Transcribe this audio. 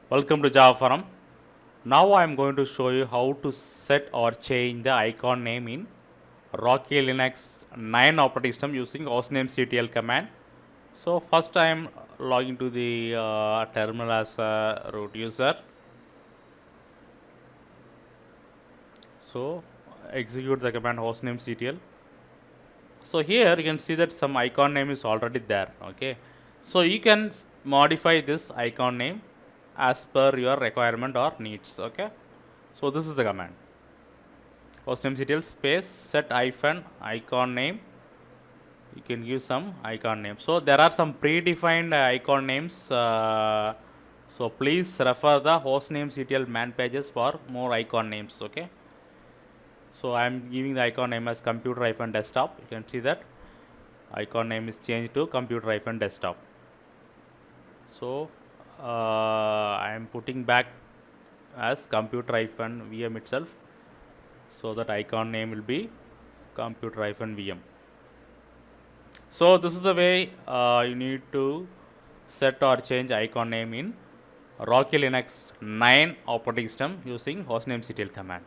Welcome to Java Forum. Now I am going to show you how to set or change the icon name in Rocky Linux 9 operating system using hostnamectl command. So first I am logging to the terminal as a root user. So execute the command hostnamectl. So here you can see that some icon name is already there. Okay, so you can modify this icon name as per your requirement or needs. Okay, so this is the command hostnamectl space set hyphen icon name. You can give some icon name. So there are some predefined icon names. So please refer the hostnamectl man pages for more icon names. Okay, so I am giving the icon name as computer desktop. You can see that icon name is changed to computer desktop. So I am putting back as computer VM itself, so that icon name will be computer VM. So this is the way you need to set or change icon name in Rocky Linux 9 operating system using hostnamectl command.